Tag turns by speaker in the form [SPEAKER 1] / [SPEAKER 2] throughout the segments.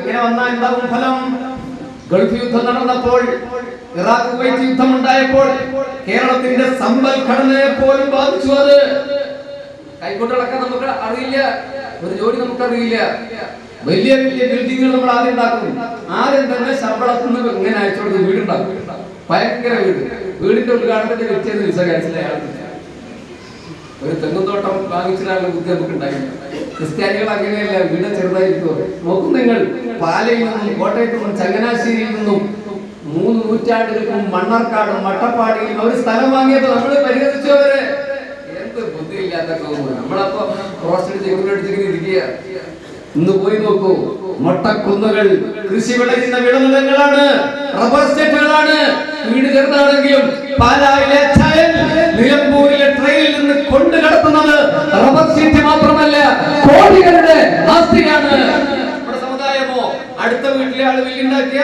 [SPEAKER 1] അങ്ങനെ വന്നാൽ എന്താകും ഫലം? ഗൾഫ് യുദ്ധം നടന്നപ്പോൾ, ഇറാഖ് കുവൈറ്റ് യുദ്ധം ഉണ്ടായപ്പോൾ കേരളത്തിന്റെ സമ്പദ്ഘടനയെ പോലും ബാധിച്ചു. അത് കൈകൊണ്ട് നടക്കാൻ നമുക്ക് അറിയില്ല, ഒരു ജോലി നമുക്കറിയില്ല. വലിയ വലിയ ബിൽഡിങ്ങുകൾ നമ്മൾ ആദ്യം ഉണ്ടാക്കും. ആദ്യം തന്നെ ശമ്പളത്തിൽ നിന്ന് ഇങ്ങനെ അയച്ചു കൊടുത്ത് വീടുണ്ടാക്കും. ഭയങ്കര വീടിന്റെ ഉദ്ഘാടനത്തിന്റെ വ്യക്തിയെന്ന് വിസ ക്യാൻസലായി. ഒരു തെങ്ങുന്തോട്ടം വാങ്ങിച്ചിടാനുള്ള ബുദ്ധി നമുക്ക് ഉണ്ടായില്ല. ക്രിസ്ത്യാനികൾ അങ്ങനെയല്ല, വീട് ചെറുതായിരിക്കും. നോക്കും നിങ്ങൾ, പാലയിൽ നിന്നും കോട്ടയത്തു നിന്നും ചങ്ങനാശ്ശേരിയിൽ നിന്നും 3 നൂറ്റാണ്ടുകൾക്കും മണ്ണാർക്കാടും മട്ടപ്പാടിയിലും ഒരു സ്ഥലം വാങ്ങിയപ്പോൾ നമ്മൾ പരിഹരിച്ചു. അവരെ എന്ത് ബുദ്ധിയില്ലാത്ത നമ്മളപ്പോ റോസ്റ്റഡ് ചെയ്തിരിക്കുക. ഇന്ന് പോയി നോക്കൂ, മൊട്ടക്കുന്നുകൾ, കൃഷി വിളയുന്ന വിളനിലങ്ങളാണ്, റബ്ബർ എസ്റ്റേറ്റുകളാണ്. വീട് ചെറുതാണെങ്കിലും പാലായിലെ ചായൽ, നിലമ്പൂരിലെ ട്രെയിനിൽ നിന്ന് കൊണ്ടു കടത്തുന്നത് റബ്ബർ ഷീറ്റ് മാത്രമല്ല, കോടികളുടെ ആസ്തിയാണ്. നമ്മുടെ സമുദായമോ അടുത്ത വീട്ടിലെ ആള് വീടുണ്ടാക്കിയ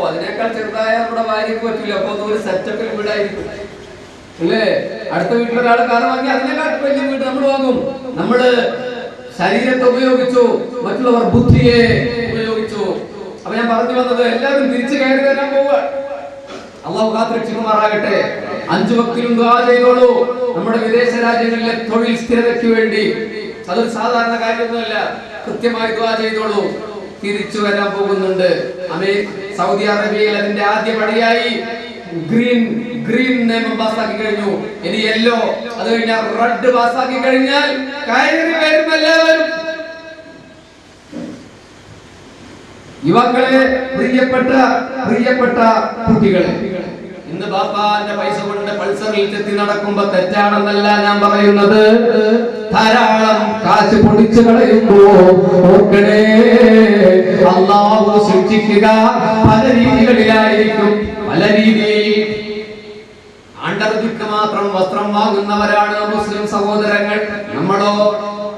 [SPEAKER 1] അതിനേക്കാൾ ചെറുതായ നമ്മുടെ ഭാര്യക്ക് പറ്റില്ല. അപ്പൊ ഒരു സെറ്റപ്പിൽ വീടായിരിക്കും അല്ലേ? അടുത്ത വീട്ടിലൊരാൾ കാർ വാങ്ങി അതിനേക്കാൾ വലിയ വീട് നമ്മൾ വാങ്ങും. നമ്മള് ശരീരത്തെ ഉപയോഗിച്ചു, മറ്റുള്ളവർ ബുദ്ധിയെ ഉപയോഗിച്ചു. അപ്പൊ ഞാൻ പറഞ്ഞു വന്നത്, എല്ലാവരും തിരിച്ചു കയറി വരാൻ പോവുക. അള്ളാഹു കാത്തുരക്ഷിക്കുമാറാകട്ടെ. 5 വക്തിലും ദുആ ചെയ്തോളൂ. നമ്മുടെ വിദേശ രാജ്യങ്ങളിലെ തൊഴിൽ സ്ഥിരതയ്ക്ക് വേണ്ടി. അതൊരു സാധാരണ കാര്യമൊന്നുമല്ല. കൃത്യമായി ദുആ ചെയ്തോളൂ. തിരിച്ചു വരാൻ പോകുന്നുണ്ട്. സൗദി അറേബ്യയിൽ അതിന്റെ ആദ്യ പടിയായി ഗ്രീൻ നിയമം പാസ്സാക്കി കഴിഞ്ഞു. ഇനി യെല്ലോ, അത് കഴിഞ്ഞാൽ റെഡ് പാസ്സാക്കി കഴിഞ്ഞാൽ കയറി വരും എല്ലാവരും. യുവാക്കളെ, പ്രിയപ്പെട്ട കുട്ടികളെ, ഇന്ന് ബാപ്പാന്റെ പൈസ കൊണ്ട് പൾസറിൽ ചെത്തി നടക്കുമ്പോ തെറ്റാണെന്നല്ല ഞാൻ പറയുന്നത്. ധാരാളം കാശ് പൊടിച്ചു കളയുമ്പോ ഓർക്കണേ, അല്ലാഹു ശിക്ഷിക്കുക പല രീതികളിലായിരിക്കും. പല രീതിയിൽ ആണ്ടർജിക്ക് മാത്രം വസ്ത്രം വാങ്ങുന്നവരാണ് മുസ്ലിം സഹോദരങ്ങൾ. നമ്മളോ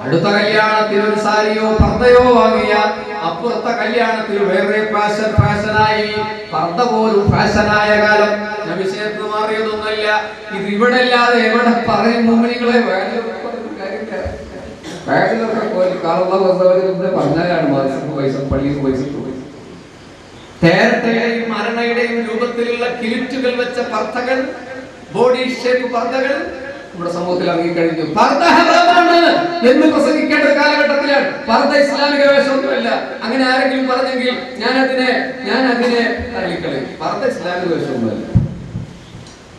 [SPEAKER 1] അടുത്ത കല്യാണത്തിന് ഒരു സാരിയോ പർദ്ദയോ വാങ്ങിയാൽ അപ്പുറത്തെ കല്യാണത്തിന് വേറെ ഫാഷനായി, പർദ്ദ പോലും ഫാഷനായ കാലം. ഞാൻ വിഷയത്തിൽ മാറിയതൊന്നുമില്ല. ഇത് ഇവിടെ അല്ലാതെ എവിടെ പറയും? മുമ്പിനികളെ പറഞ്ഞാലാണ് പൈസ പള്ളിയിൽ പൈസ. തേരട്ടയുടെയും മരണയുടെയും രൂപത്തിലുള്ള കിലിറ്റുകൾ വെച്ച പർദ്ദകൾ, ബോഡി ഷേപ്പ് പർദ്ദകൾ നമ്മുടെ സമൂഹത്തിൽ ഇറങ്ങിക്കഴിഞ്ഞു. പർദ്ദ ഹറാമാണ് എന്ന് പ്രസംഗിക്കേണ്ട കാലഘട്ടത്തിലാണ്. പർദ്ദ ഇസ്ലാമിക വേഷമൊന്നുമല്ല. അങ്ങനെ ആരെങ്കിലും പറഞ്ഞെങ്കിൽ ഞാൻ അതിനെ തള്ളിക്കളയും. പർദ്ദ ഇസ്ലാമിക വേഷമൊന്നുമല്ല.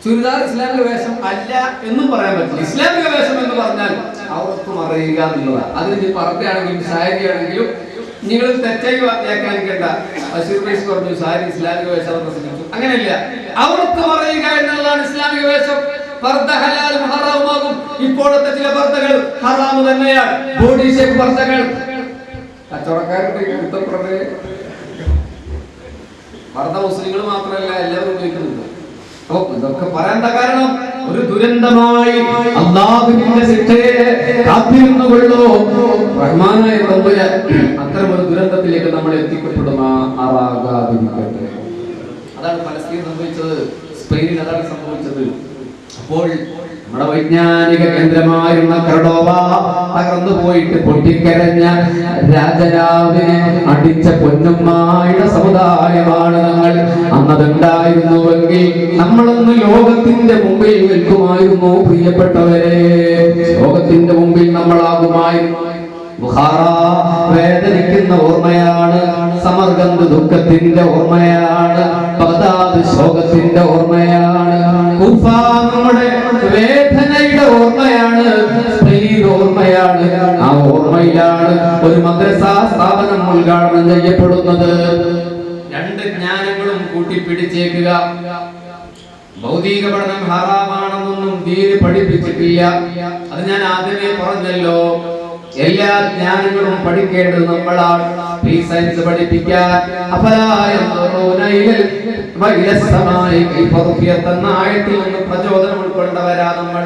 [SPEAKER 1] ചുരിദാർ ഇസ്ലാമിക വേഷം അല്ല എന്നും പറയാൻ പറ്റില്ല. ഇസ്ലാമിക വേഷം എന്ന് പറഞ്ഞാൽ അവർക്ക് മറയുക എന്നുള്ളതാണ്. അതിന് പർദ്ദയാണെങ്കിലും സാരിയാണെങ്കിലും നിങ്ങൾ തെറ്റായി വ്യാഖ്യാനിക്കേണ്ട. പറഞ്ഞു സാരി ഇസ്ലാമിക വേഷം പ്രസംഗിച്ചു. അങ്ങനെയല്ല, അവർക്ക് മറയുക എന്നുള്ളതാണ് ഇസ്ലാമിക വേഷം. പർദ്ദ ഹലാലും ഹറാമുമാകും. ഇപ്പോഴത്തെ ചില പർദ്ദകൾ ഹറാമ് തന്നെയാണ്. ബോഡി ഷേപ്പ് പർദ്ദകൾ കച്ചവടക്കാരുടെ പർദ്ദ മുസ്ലിങ്ങൾ മാത്രമല്ല, എല്ലാവരും ഉപയോഗിക്കുന്നുണ്ട്. ഇതൊക്കെ പറയേണ്ട കാരണം ഒരു ദുരന്തമായി അല്ലാഹുവിന്റെ ശിക്ഷയെ കാത്തിരുന്നുകൊള്ളൂ. റഹ്മാനായ തമ്പുരാൻ അത്തരമൊരു ദുരന്തത്തിലേക്ക് നമ്മൾ എത്തിക്കപ്പെടുമാറാകാതിരിക്കട്ടെ. അതാണ് പലസ്തീൻ സംഭവിച്ചത്, സ്പെയിനിൽ അതാണ് സംഭവിച്ചത്. അപ്പോൾ നമ്മുടെ വൈജ്ഞാനിക കേന്ദ്രമായിരുന്ന കർഡോവ തകർന്നു പോയിട്ട് പൊട്ടിക്കരഞ്ഞ രാജരാവിനെ അടിച്ച പൊന്നുമ്മായുടെ സമുദായമാണ് നമ്മൾ. അന്നതുണ്ടായിരുന്നുവെങ്കിൽ നമ്മളൊന്ന് ലോകത്തിന്റെ മുമ്പിൽ നിൽക്കുമായിരുന്നു. പ്രിയപ്പെട്ടവരെ, ലോകത്തിന്റെ മുമ്പിൽ നമ്മളാകുമായിരുന്നു. ബുഖാറ വേദനിക്കുന്ന ഓർമ്മയാണ്, സമർഗന്ത് ദുഃഖത്തിന്റെ ഓർമ്മയാണ്, ബഗ്ദാദ് ശോകത്തിന്റെ ഓർമ്മയാണ്, കുഫ നമ്മുടെ വേദനയുടെ ഓർമ്മയാണ്, സ്പെയിൻ ഓർമ്മയാണ്. ആ ഓർമ്മയിലാണ് ഒരു മദ്രസാ സ്ഥാപനം ഉദ്ഘാടനം ചെയ്യപ്പെടുന്നത്. 2 ജ്ഞാനങ്ങളും കൂട്ടിപ്പിടിച്ചേക്കുക. ഭൗതിക പഠനം ഹറാമാണെന്നൊന്നും ദീന് പഠിപ്പിച്ചിട്ടില്ല. അത് ഞാൻ ആദ്യമേ പറഞ്ഞല്ലോ. എല്ലാ ജ്ഞാനങ്ങളും പഠിക്കേണ്ടത് നമ്മളാണ്. സയൻസ് പഠിപ്പിക്കാൻ എന്ന ആയത്തിൽ നിന്ന് പ്രചോദനം ഉൾക്കൊണ്ടവരാ നമ്മൾ.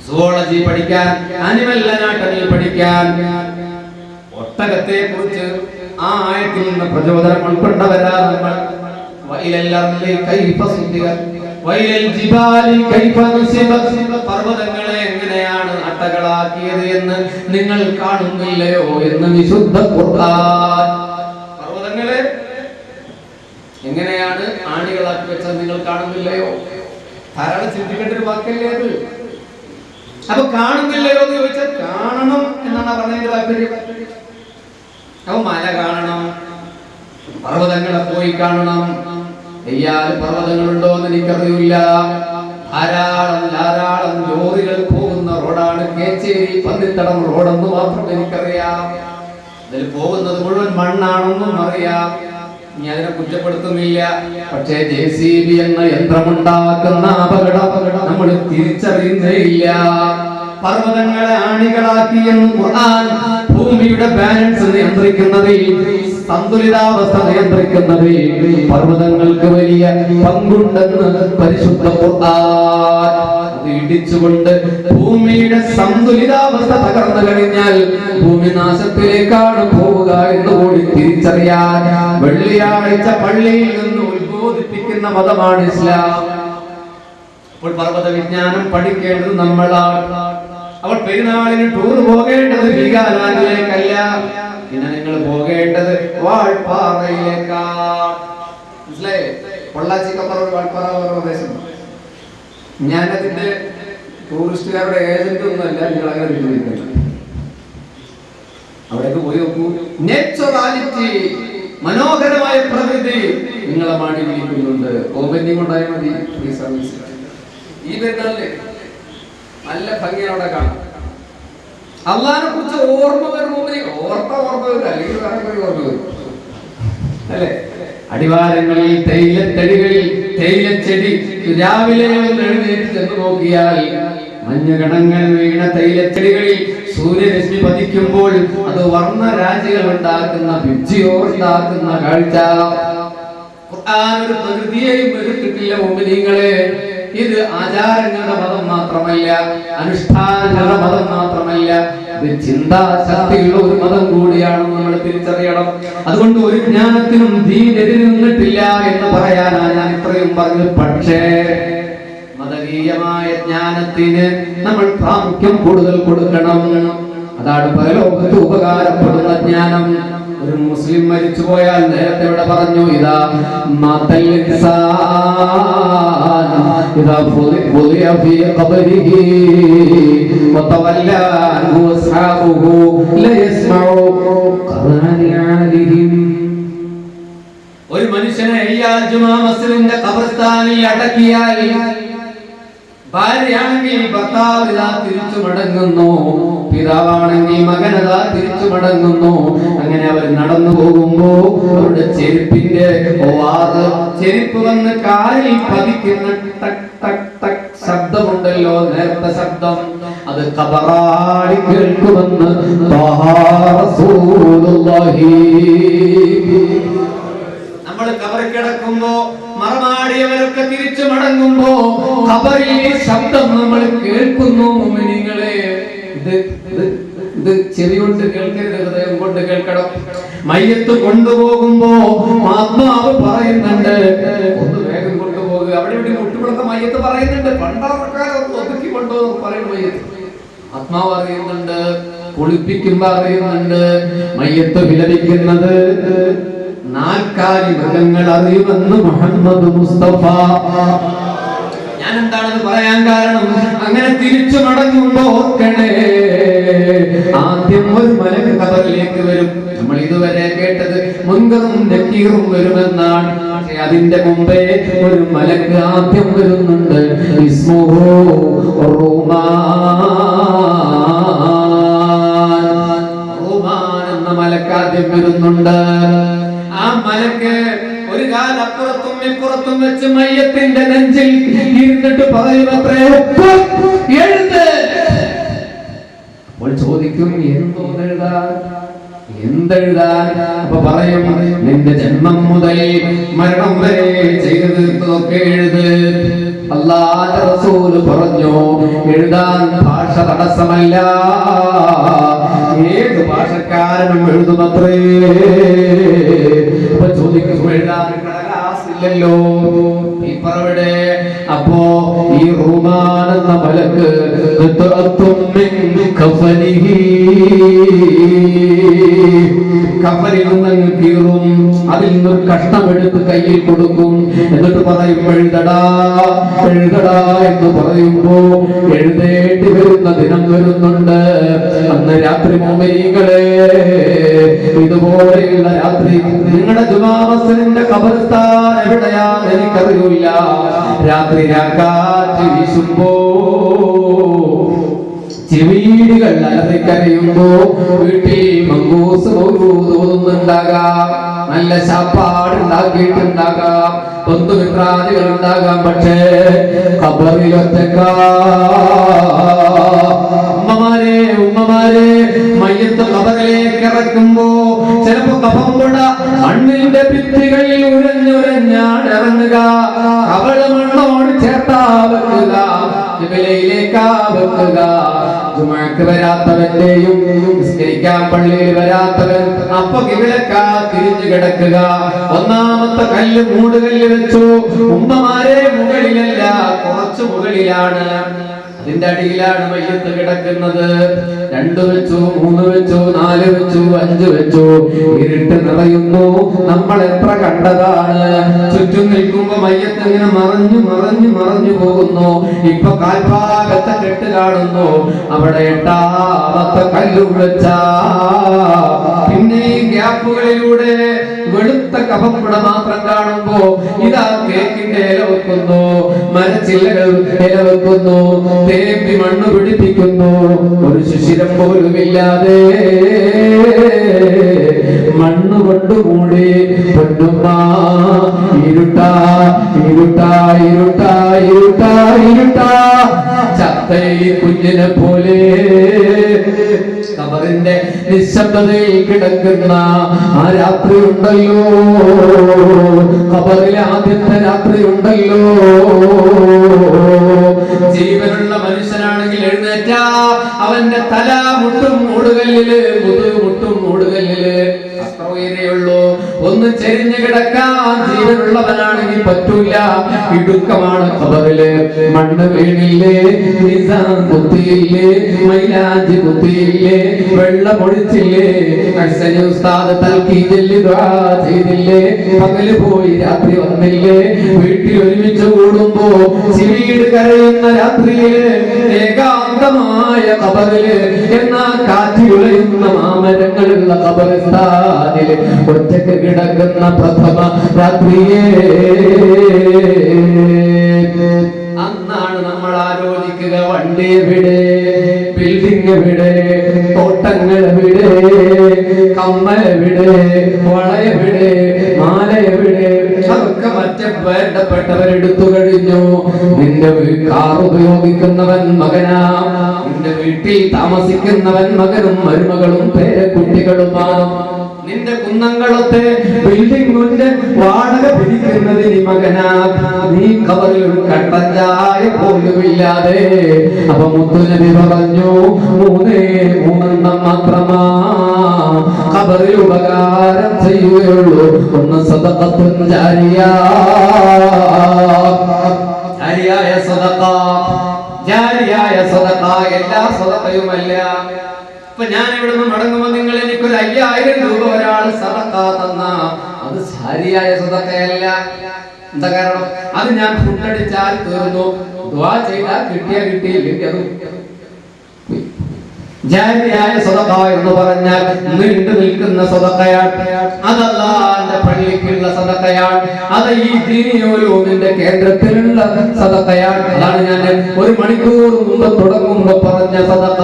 [SPEAKER 1] സുവോളജി പഠിക്കാൻ, അനിമൽ അനാട്ടമി പഠിക്കാൻ, ഒട്ടകത്തെ കുറിച്ച് ആ ആയത്തിൽ നിന്ന് പ്രചോദനം ഉൾക്കൊണ്ടവരാ നമ്മൾ. പർവ്വതങ്ങളെ എങ്ങനെയാണ് അട്ടകളാക്കിയത് എന്ന് നിങ്ങൾ കാണുന്നില്ലയോ എന്ന് വിശുദ്ധ ഖുർആൻ. പർവ്വതങ്ങളെ നിങ്ങൾ കാണുന്നില്ലയോ? ധാരാളം ചിന്തിക്കേണ്ട ഒരു വാക്കല്ലേ അത്. അപ്പൊ കാണുന്നില്ലയോ എന്ന് ചോദിച്ചാൽ കാണണം എന്നാണ് പറഞ്ഞതിന്റെ താല്പര്യം. അപ്പൊ മല കാണണം, പർവ്വതങ്ങളെ പോയി കാണണം. പർവ്വതങ്ങളുണ്ടോ എന്ന് എനിക്കറിയില്ല. ധാരാളം ലോറികൾ പോകുന്ന റോഡാണ് കേച്ചേരി പന്നിത്തടം റോഡെന്ന് മാത്രം എനിക്കറിയാം. അതിൽ പോകുന്നത് മുഴുവൻ മണ്ണാണെന്നും അറിയാം. ഇനി അതിനെ കുറ്റപ്പെടുത്തുന്നില്ല. പക്ഷേ JCB എന്ന യന്ത്രമുണ്ടാക്കുന്ന അപകടം നമ്മൾ തിരിച്ചറിയുന്നേ ഇല്ല. പർവ്വതങ്ങളെ ആണികളാക്കിയെന്ന് ഖുർആൻ ഭൂമിയുടെ ബാലൻസ് നിയന്ത്രിക്കുന്നതിൽ, സന്തുലിതാവസ്ഥ നിയന്ത്രിക്കുന്നതിൽ പർവ്വതങ്ങൾക്ക് വലിയ പങ്കുണ്ടെന്ന് പരിശുദ്ധ ഖുർആൻ. അത് ഇടിച്ചുകൊണ്ട് ഭൂമിയുടെ സന്തുലിതാവസ്ഥ തകർന്നു കഴിഞ്ഞാൽ ഭൂമി നാശത്തിലേക്കാണ് പോവുക എന്ന് കൂടി തിരിച്ചറിയാൻ വെള്ളിയാഴ്ച പള്ളിയിൽ നിന്ന് ഉത്ബോധിപ്പിക്കുന്ന മതമാണ് ഇസ്ലാം. അപ്പോൾ പർവ്വത വിജ്ഞാനം പഠിക്കേണ്ടത് നമ്മളാണ്. അവൾ പെരുന്നാളിന് ടൂർ പോകേണ്ടത് വീഗാലാൻഡിലേക്കല്ല, പിന്നെ നിങ്ങൾ പോകേണ്ടത് വാൾപ്പാറയിലേക്കാണ്. മനസ്സിലായേ? പൊള്ളാച്ചിക്കപ്പുറം വാൾപ്പാറ പ്രദേശം. ഞാനതിന്റെ ടൂറിസ്റ്റുകാരുടെ ഏജന്റ് ഒന്നുമല്ല, നിങ്ങൾ അങ്ങനെ വിളിക്കുന്നില്ല. അവിടേക്ക് പോയി നോക്കൂ. നാച്ചുറാലിറ്റി, മനോഹരമായ പ്രകൃതി നിങ്ങളെ മാടി വിളിക്കുന്നുണ്ട്. ഓപനിങ് ഉണ്ടായാൽ മതി ഫ്രീ സർവീസ്. ഈ പെരുന്നാളില് നല്ല ഭംഗി അവിടെ കാണാം. അള്ളാഹിനെ കുറിച്ച് ഓർമ്മ വരുമ്പോ ഓർമ്മ വരും, അല്ലെങ്കിൽ വേറെ ഓർമ്മ വരും അല്ലെ? അടിവാരങ്ങളിൽ തേയിലത്തടികളിൽ തേയിലച്ചെടി രാവിലെ എഴുന്നേറ്റ് ചെന്ന് നോക്കിയാൽ മഞ്ഞുകണങ്ങൾ വീണ തേയിലച്ചെടികളിൽ സൂര്യരശ്മി പതിക്കുമ്പോൾ അത് വർണ്ണരാജികൾ ഉണ്ടാക്കുന്ന ഉണ്ടാക്കുന്ന കാഴ്ച. ഖുർആൻ ഒരു പ്രകൃതിയെയും വെറുത്തിട്ടില്ല മുഅ്മിനീങ്ങളെ. ഇത് ആചാരങ്ങളുടെ മതം മാത്രമല്ല, അനുഷ്ഠാനങ്ങളുടെ മതം മാത്രമല്ല, ഇത് ചിന്താശക്തിയുള്ള ഒരു മതം കൂടിയാണെന്ന് നമ്മൾ തിരിച്ചറിയണം. അതുകൊണ്ട് ഒരു ജ്ഞാനത്തിനും ദീനെതിരെ നിന്നിട്ടില്ല എന്ന് പറയാനാണ് ഞാൻ ഇത്രയും പറഞ്ഞത്. പക്ഷേ മതകീയമായ ജ്ഞാനത്തിന് നമ്മൾ പ്രാമുഖ്യം കൂടുതൽ കൊടുക്കണം. അതാണ് പരലോകത്ത് ഉപകാരപ്പെടുന്ന ജ്ഞാനം. ഒരു മുസ്ലിം മരിച്ചു പോയാൽ നേരത്തെ ഇവിടെ പറഞ്ഞു, ഇതാ മാതൽ ഇൻസാൻ ഇതാ ഫുദിയ ഫീ ഖബരിഹി വതവല്ല അൻഹു അസ്ഹാബുഹു ലയസ്മഉ ഖറാനിഅലിഹിം. ഒരു മനുഷ്യനെ അയ്യാൽ ജുമാ മസ്ജിദിന്റെ ഖബർസ്ഥാനിൽ അടക്കിയാൽ ഭാര്യയാണെങ്കിൽ ഭർത്താവ് ഇതാ തിരിച്ചു മടങ്ങുന്നു, പിതാവാണെങ്കിൽ മകനതാ തിരിച്ചു മടങ്ങുന്നു. അങ്ങനെ അവർ നടന്നു പോകുമ്പോ അവരുടെ ചെരുപ്പിന്റെ ചെരുപ്പ് വന്ന് കാലിൽ പതിക്കുന്ന ടക് ടക് ടക് ശബ്ദമുണ്ടല്ലോ, നേരത്തെ ശബ്ദം, അത് ഖബറാളി കേൾക്കുമെന്ന് നമ്മൾ ഖബറിൽ കിടക്കുമ്പോ മറമാടിയവരൊക്കെ തിരിച്ചു മടങ്ങുമ്പോ ഖബറിൽ ശബ്ദം നമ്മൾ കേൾക്കുന്നു. മുഅ്മിനീങ്ങളെ, ഇത് ചെവി കൊണ്ട് കേൾക്കരുത്, ഹൃദയം കൊണ്ട് കേൾക്കണം. മയ്യത്ത് കൊണ്ടുപോകുമ്പോ ആത്മാവ് പറയുന്നുണ്ട്, ഒന്ന് വേഗം കൊണ്ടുപോകുക. അവിടെ ഇവിടെ മുട്ടുപുറത്തെ മയ്യത്ത് പറയുന്നുണ്ട്, പണ്ടാൾക്കാരൊന്ന് ഒതുക്കി കൊണ്ടുപോകും പറയുന്ന മയ്യത്ത്. ആത്മാവ് അറിയുന്നുണ്ട്, കുളിപ്പിക്കുമ്പോ അറിയുന്നുണ്ട്. മയ്യത്ത് വിലപിക്കുന്നത് നാൽക്കാലി മൃഗങ്ങൾ അറിയുമെന്ന് മുഹമ്മദ് മുസ്തഫ. ഞാൻ എന്താണെന്ന് പറയാൻ കാരണം, അങ്ങനെ തിരിച്ചു മടങ്ങുമ്പോ ഓർക്കണേ, ആദ്യം ഒരു മലക്ക് ഖബറിലേക്ക് വരും. നമ്മൾ ഇതുവരെ കേട്ടത് മുൻകറും നക്കീറും വരുമെന്നാണ്. പക്ഷെ അതിന്റെ മുമ്പേ ഒരു മലക്ക് ആദ്യം വരുന്നുണ്ട്. ഇസ്മുഹു റൂമാൻ എന്ന മലക്ക് ആദ്യം വരുന്നുണ്ട്. ആ മലക്ക് ഒരു കാൽ അപ്പുറത്തും ഇപ്പുറത്തും വെച്ച് മയ്യത്തിന്റെ നെഞ്ചിൽ ഇരുന്നിട്ട് പറയുമത്രേ, എഴുത്. അപ്പോൾ ചോദിക്കും, എന്തെഴുതാൻ? അപ്പൊ പറയും, നിന്റെ ജന്മം മുതൽ മരണം വരെ ചെയ്തു തീർത്തതൊക്കെ എഴുത്. അല്ലാഹുവിന്റെ റസൂൽ പറഞ്ഞു, എഴുതാൻ ഭാഷ തടസ്സമല്ല, ഏത് ഭാഷക്കാരനും എഴുതുമത്രേ. അപ്പൊ ചോദിക്കും, എഴുതാൻ കടലാസില്ലല്ലോ, പേപ്പറവിടെ? അപ്പോ ഈ റൂമാൻ എന്ന മലക്ക് കപ്പലിൽ നിന്ന് കീറും, അതിൽ നിന്നൊരു കഷ്ണമെടുത്ത് കയ്യിൽ കൊടുക്കും. എന്നിട്ട് പറയും എഴുതടാ എഴുതടാ എന്ന് പറയുമ്പോ എഴുതേണ്ടി വരുന്ന ദിനം വരുന്നുണ്ട്. അന്ന് രാത്രി മോമിനീകളെ, ഇതുപോലെയുള്ള രാത്രി നിങ്ങളുടെ ജുമാ മസ്ജിദിന്റെ ഖബർസ്ഥാൻ എവിടെയാന്ന് എനിക്കറിയില്ല. രാത്രി കാറ്റ് വീശുമ്പോ ചെവിടികൾ അലറിക്കരയുമ്പോ വീട്ടിൽ മങ്കൂസ് തോന്നുന്നുണ്ടാകാം, നല്ല ശാപ്പാടുണ്ടാക്കിയിട്ടുണ്ടാകാം, ബന്ധുമിത്രാദികൾ ഉണ്ടാകാം. പക്ഷേ ഖബറിലൊറ്റക്കാ. ഉമ്മമാരെ മയ്യത്ത് ഖബറിലേക്ക് ഇറക്കുമ്പോ ചിലപ്പോ കഫംപുട മണ്ണിന്റെ ഭിത്തികളിൽ ഉരഞ്ഞുരഞ്ഞാണ് ഇറങ്ങുക. കവള് മണ്ണോട് ചേർത്താ വെക്കുക, ിലേക്കാ വെക്കുക. ജുമുഅക്ക് വരാത്തവന്റെയും നിസ്കരിക്കാൻ പള്ളിയിൽ വരാത്തവൻ അപ്പൊ കിബിലക്കാ തിരിഞ്ഞു കിടക്കുക. ഒന്നാമത്തെ കല്ല് മൂടുകല്ല് വെച്ചു. ഉമ്മമാരെ മുകളിലല്ല, കുറച്ചു മുകളിലാണ്. അതിന്റെ അടിയിലാണ് മയ്യത്ത് കിടക്കുന്നത്. 2 വെച്ചു, 3 വെച്ചു, 4 വെച്ചു, 5 വെച്ചു. ഇരുട്ട് നിറയുന്നു. നമ്മൾ എത്ര കണ്ടതാണ്. ചുറ്റും നിൽക്കുമ്പോ മയ്യത്ത് ഇങ്ങനെ മറഞ്ഞു പോകുന്നു. ഇപ്പൊ കാൽഭാഗത്തെ കെട്ട് കാണുന്നു. അവിടെ 8ാമത്തെ കല്ലും വെച്ച. പിന്നെ ഈ ഗ്യാപ്പുകളിലൂടെ വെളുത്ത കഫംപുട മാത്രം കാണുമ്പോ ഇതാ കേക്കിന്റെ ഇല വെക്കുന്നു, മരച്ചില്ലകൾ ഇല വെക്കുന്നു, തേമ്പി മണ്ണ് പിടിപ്പിക്കുന്നു. ഒരു ശിശിരം പോലും ഇല്ലാതെ മണ്ണ് കൊണ്ട് മൂടി. പൊന്നുമ്മ ഇരുട്ടാ ഇരുട്ടാ ഇരുട്ടാ ഇരുട്ടാ ഇരുട്ടാ. ചത്തയിൽ കുഞ്ഞിനെ പോലെ ഖബറിന്റെ നിശബ്ദതയിൽ കിടക്കുന്ന ആ രാത്രി ഉണ്ടല്ലോ, ഖബറിലെ ആദ്യത്തെ രാത്രി ഉണ്ടല്ലോ. ജീവനുള്ള മനുഷ്യനാണെങ്കിൽ എഴുന്നേറ്റ അവന്റെ തല മുട്ടും മൂടുകല്ലില്, മുതുക് മുട്ടും മൂടുകല്ലില്. അത്ര ഉയരെയുള്ളൂ. ഒന്ന് ചെരിഞ്ഞു കിടക്കാൻ ജീവനുള്ളവനാണെങ്കിൽ പറ്റൂല. ഇടുക്കമാണ് ഖബറില്. മണ്ണ് വീണില്ലേ, നിസാൻ കുത്തിയില്ലേ, മൈലാഞ്ചി കുത്തിയില്ലേ, വെള്ളം ഒഴിച്ചില്ലേ, ഉസ്താദ് തൽക്കീജിൽ ദുആ ചെയ്തില്ലേ, പകല് പോയി രാത്രി വന്നില്ലേ, വീട്ടിൽ ഒരുമിച്ച് കൂടുമ്പോ ചിരിയിട്ട് കരയുന്ന രാത്രിയില്, ഏകാന്തമായ ഖബറില്, എന്നാ കാറ്റിലുളയുന്ന മാമരങ്ങളുള്ള ഖബറിസ്ഥാനില് ഒറ്റക്ക് കിടക്കുന്ന പ്രഥമ രാത്രിയേ. അന്നാണ് നമ്മൾ ആലോചിക്കുക, വണ്ടി എവിടെ, ബിൽഡിംഗ് എവിടെ, തോട്ടങ്ങൾ എവിടെ, കമ്മൽ എവിടെ, വളയെവിടെ, മാല എവിടെ. അതൊക്കെ മറ്റേ വേണ്ടപ്പെട്ടവരെടുത്തു കഴിഞ്ഞു. നിന്റെ കാർ ഉപയോഗിക്കുന്നവൻ മകനാ, നിന്റെ വീട്ടിൽ താമസിക്കുന്നവൻ മകനും മരുമകളും പേരക്കുട്ടികളുമാണ്. നിന്റെ കുന്നംകുളത്തെ ബിൽഡിംഗിന്റെ വാടക പിടിക്കുന്നത് നീ മകനാ. നീ ഖബറിൽ ഒരു കട്ടൻ ചായ പോലുമില്ലാതെ. അപ്പൊ മുത്തുനബി പറഞ്ഞു, 3 മാത്രമാ ഖബറിൽ ഉപകാരം ചെയ്യുകയുള്ളൂ. ഒന്ന് സദഖത്തുൻ ജാരിയ, ജാരിയായ സദഖ. ജാരിയായ സദഖ എല്ലാ സദഖയുമല്ല. ഇപ്പൊ ഞാൻ ഇവിടെ നിന്ന് മടങ്ങുമ്പോ നിങ്ങൾ എനിക്കൊരു 5000 രൂപ ഒരാൾ സദഖ തന്ന അത് ജാരിയായ സദഖയല്ല. എന്താ കാരണം? അത് ഞാൻ ഫുഡടിച്ചാൽ തീർന്നു, ദുആ ചെയ്താൽ കിട്ടിയില്ലെങ്കിൽ അത് ജാരിയായ സദഖ എന്ന് പറഞ്ഞാൽ നീണ്ടു നിൽക്കുന്ന സദഖയാണ്. അത് അല്ലാഹുവിന്റെ പള്ളിക്കുള്ള സദഖയാണ്. അത് ഈ ദീനീ ഉലൂമിന്റെ കേന്ദ്രത്തിലുള്ള സദഖയാണ്. അതാണ് ഞാൻ 1 മണിക്കൂർ മുമ്പ് തുടങ്ങുമ്പോ പറഞ്ഞ സദഖ.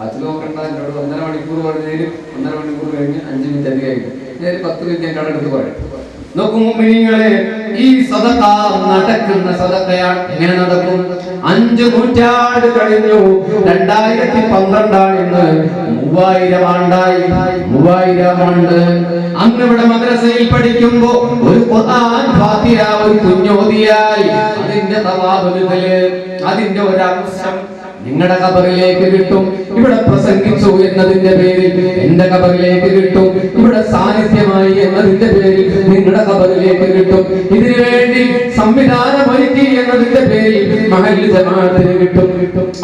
[SPEAKER 1] അത് നോക്കണ്ട, എന്നോട് 1.5 മണിക്കൂർ പറഞ്ഞതിന് 1.5 മണിക്കൂർ കഴിഞ്ഞ് 5 മിനിറ്റ് അധികമായിട്ട് ഞാൻ 10 മിനിറ്റ് ഞാൻ കടമെടുത്ത് പറയും. നോക്കൂ മുഅ്മിനീങ്ങളെ, ഈ സദഖ നടക്കുന്ന സദഖയാണ്. എങ്ങനെ നടക്കും? 5 നൂറ്റാണ്ട് കഴിഞ്ഞു. 2012 ഇന്ന്. 3000 ആണ്ടായി. 3000 ആണ്ട്. അന്ന് ഇവിടെ മദ്രസയിൽ പഠിക്കുമ്പോ ഒരു ഖുർആൻ ഫാത്തിഹ ഒരു കുഞ്ഞോദിയായി അതിന്റെ തവാബുല്, അതിന്റെ ഒരംശം നിങ്ങളുടെ ഖബറിലേക്ക് കിട്ടും. ഇവിടെ പ്രസംഗിച്ചു എന്നതിന്റെ പേരിൽ എന്റെ ഖബറിലേക്ക് കിട്ടും. ഇവിടെ സാന്നിധ്യമായി എന്നതിന്റെ പേരിൽ നിങ്ങളുടെ ഖബറിലേക്ക് കിട്ടും. ഇതിനു വേണ്ടി സംവിധാനം ഒരുക്കി എന്നതിന്റെ പേരിൽ മഹല്ല് ജമാഅത്തിന് കിട്ടും.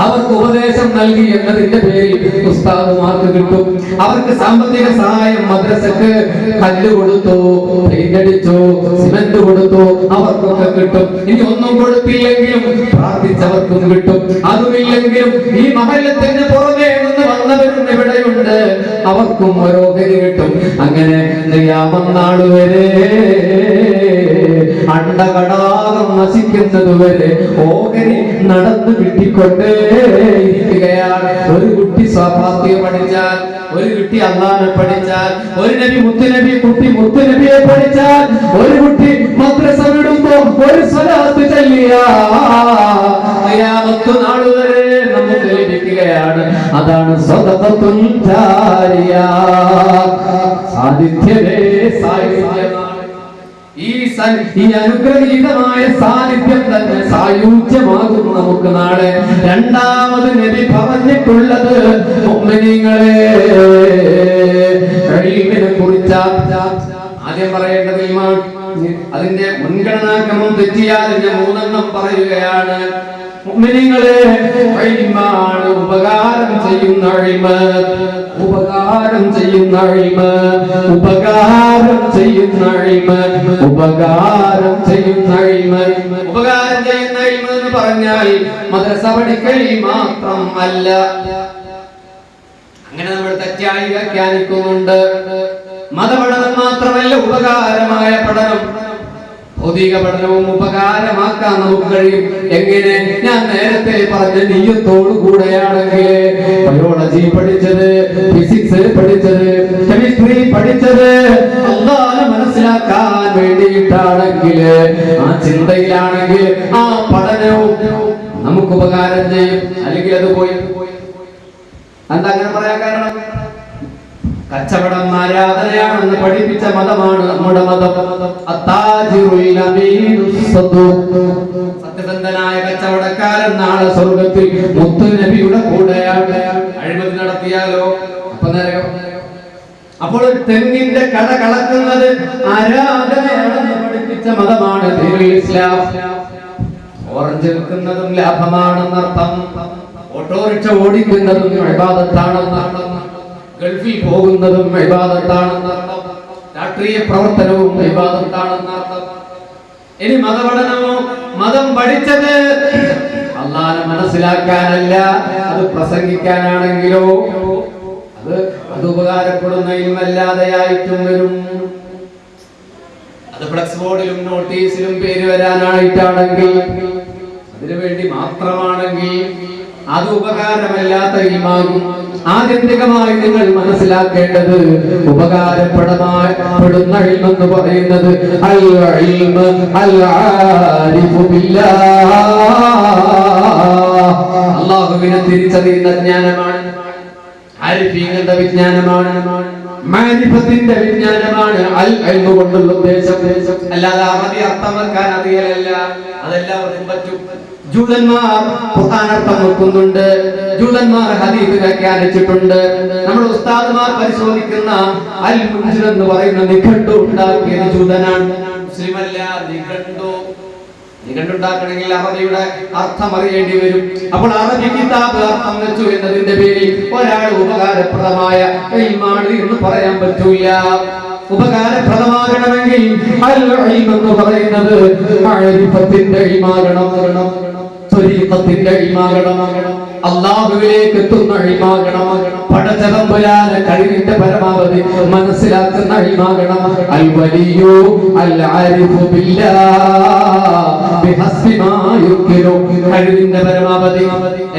[SPEAKER 1] അവർക്ക് ഉപദേശം നൽകി എന്നതിന്റെ പേരിൽ ഉസ്താദുമാർക്ക് കിട്ടും. അവർക്ക് സാമ്പത്തിക സഹായം മദ്രസക്ക് കല്ല് കൊടുത്തു, പെയിന്റ് അടിച്ചു, സിമന്റ് കൊടുത്തു, അവർക്കൊക്കെ കിട്ടും. ഇനി ഒന്നും കൊടുത്തില്ലെങ്കിലും പ്രാർത്ഥിച്ചവർക്കും കിട്ടും. അതുമില്ലെങ്കിൽ ഈ മഹല്ലത്തിന് പുറമേ നിന്ന് വന്നവരും ഇവിടെയുണ്ട്, അവർക്കും ഓരോഹരി കിട്ടും. അങ്ങനെ ഖിയാമത്ത് നാൾ വരെ അണ്ടകടാകം നശിക്കുന്നത് വരെ ഓഹരി നടന്നു കിട്ടിക്കൊണ്ടേ ഇരിക്കുകയാണ്. ഒരു കുട്ടി ഫാത്തിഹ പഠിച്ചാൽ, ഒരു കുട്ടി അല്ലാഹനെ പഠിച്ചാൽ, ഒരു നബി മുത്തുനബി കുട്ടി മുത്തുനബിയെ പഠിച്ചാൽ, ഒരു കുട്ടി മദ്രസ വിടുമ്പോ ഒരു സ്വലാത്ത് ചൊല്ലിയാൽ ഖിയാമത്ത് നാൾ വരെ നമുക്ക് ലഭിക്കുകയാണ്. അതാണ് സദഖത്തുൽ ജാരിയ. സാന്നിധ്യമേ സായുജ്യമാണ്. ഈ അനുഗ്രഹീതമായ സാന്നിധ്യം തന്നെ സായുജ്യമാകും നമുക്ക് നാളെ. രണ്ടാമത് നബി പറഞ്ഞിട്ടുള്ളത് മുഅ്മിനീങ്ങളെ ഇൽമിനെ കുറിച്ചാണ്. ആദ്യം പറയേണ്ടത് ഈമാൻ. അതിന്റെ മുൻഗണനാക്രമം തെറ്റിയാൽ ഞാൻ മൂന്നെണ്ണം പറയുകയാണ്. മുഅ്മിനീങ്ങളെ ഇൽമാണ് ഉപകാരം ചെയ്യുന്ന ഇൽമ്, ഉപകാരം ചെയ്യുന്ന ഇൽമ്, ഉപകാരം ചെയ്യുന്ന ഇൽമ്, ഉപകാരം ചെയ്യുന്ന ഇൽമ്. ഉപകാരം ചെയ്യുന്ന ഇൽമ് എന്ന് പറഞ്ഞാൽ മദ്രസ പഠിക്കൽ മാത്രം അല്ല. അങ്ങനെ നമ്മൾ തെറ്റായി വ്യാഖ്യാനിക്കുന്നുണ്ട്. മതപഠനം മാത്രമല്ല ഉപകാരമായ പഠനം. ഭൗതിക പഠനവും ഉപകാരമാക്കാൻ നമുക്ക് കഴിയും. എങ്ങനെ? ഞാൻ നേരത്തെ പറഞ്ഞ നീയത്തോടു കൂടെയാണെങ്കിൽ ബയോളജി പഠിച്ചത്, ഫിസിക്സ് പഠിച്ചത്, കെമിസ്ട്രി പഠിച്ചത് അല്ലാഹനെ മനസ്സിലാക്കാൻ വേണ്ടിയിട്ടാണെങ്കിൽ, ആ ചിന്തയിലാണെങ്കിൽ ആ പഠനവും നമുക്ക് ഉപകാരം ചെയ്യും. അല്ലെങ്കിൽ അത് പോയി. എന്താ അങ്ങനെ പറയാൻ കാരണം? കച്ചവടം ആരാധനയാണെന്ന് പഠിപ്പിച്ച മതമാണ് നമ്മുടെ മതം. സത്യസന്ധനായ കച്ചവടക്കാരൻ നാളെ സ്വർഗത്തിൽ മുത്തു നബിയുടെ കൂടെയാണ്. അഴിമതി നടത്തിയാലോ അപ്പോൾ തെങ്ങിന്റെ കട കളക്കുന്നത് ആരാധനയാണെന്ന് പഠിപ്പിച്ച മതമാണ് ഇസ്ലാം. ഓറഞ്ച് വിൽക്കുന്നതും ലാഭമാണെന്നർത്ഥം, ഓട്ടോറിക്ഷ ഓടിക്കുന്നതും ഇബാദത്താണെന്നർത്ഥം, ഗൾഫിൽ പോകുന്നതും ഇബാദത്താണെന്നർത്ഥം, രാഷ്ട്രീയ പ്രവർത്തനവും ഇബാദത്താണെന്നർത്ഥം. ഇനി മതപഠനമോ? മതം പഠിച്ചത് അല്ലാഹനെ മനസ്സിലാക്കാനല്ല, അത് പ്രസംഗിക്കാനാണെങ്കിലോ അത് ഉപകാരപ്പെടുന്ന ഇൽമല്ലാതെയായിട്ടും വരും. അത് ഫ്ലക്സ് ബോർഡിലും നോട്ടീസിലും പേര് വരാനായിട്ടാണെങ്കിൽ, അതിനുവേണ്ടി മാത്രമാണെങ്കിൽ അത് ഉപകാരമല്ലാത്ത ഇൽമാകും. ആത്യന്തികമായി നിങ്ങൾ മനസ്സിലാക്കേണ്ടത് ഉപകാരപ്പെടുന്ന ഇൽമെന്ന് പറയുന്നത് അല്ലാഹുവിനെ തിരിച്ചറിയുന്ന ജ്ഞാനമാണ്, ആരിഫീങ്ങളുടെ വിജ്ഞാനമാണ്, മാരിഫത്തിന്റെ വിജ്ഞാനമാണ്. അൽ ഇൽമു കൊണ്ടുള്ള ഉദ്ദേശം അല്ലാതെ അറബി അർത്ഥം വെക്കാൻ അറിയലല്ല. അതെല്ലാവർക്കും പറ്റും. ജൂതന്മാർ ഖുർആൻ അർത്ഥം വെക്കുന്നുണ്ട്, ജൂതന്മാർ ഹദീസ് വ്യാഖ്യാനിച്ചിട്ടുണ്ട്. നമ്മുടെ ഉസ്താദുമാർ പരിശോധിക്കുന്ന അൽ മുൻസിർ എന്ന് പറയുന്ന നിഘണ്ടു ഉണ്ടാക്കിയത് ജൂതനാണ്, മുസ്ലിമല്ല. നിഘണ്ടുണ്ടാക്കണമെങ്കിൽ അറബിയുടെ അർത്ഥം അറിയേണ്ടി വരും. അപ്പോൾ അറബി കിതാബ് അർത്ഥം വെച്ചു എന്നതിന്റെ പേരിൽ ഒരാൾ ഉപകാരപ്രദമായ ഇൽമാണ് എന്ന് പറയാൻ പറ്റൂല. ഉപകാരപ്രദമാകണമെങ്കിൽ അൽ ഇൽം എന്ന് പറയുന്നത് മഅരിഫത്തിന്റെ ഇൽമാകണം, ത്വരീഖത്തിന്റെ ഇൽമാകണം, അല്ലാഹുവിലേക്ക് എത്തുന്ന ഇൽമാകണം, പടച്ചതമ്പുരാനെ കഴിവിന്റെ പരമാവധി മനസ്സിലാക്കുന്ന ഇൽമാകണം. അൽ വലിയു അൽ ആരിഫു ബില്ലാഹ് ബിഹസ്ബി മാ യുക്കിനു, കഴിവിന്റെ പരമാവധി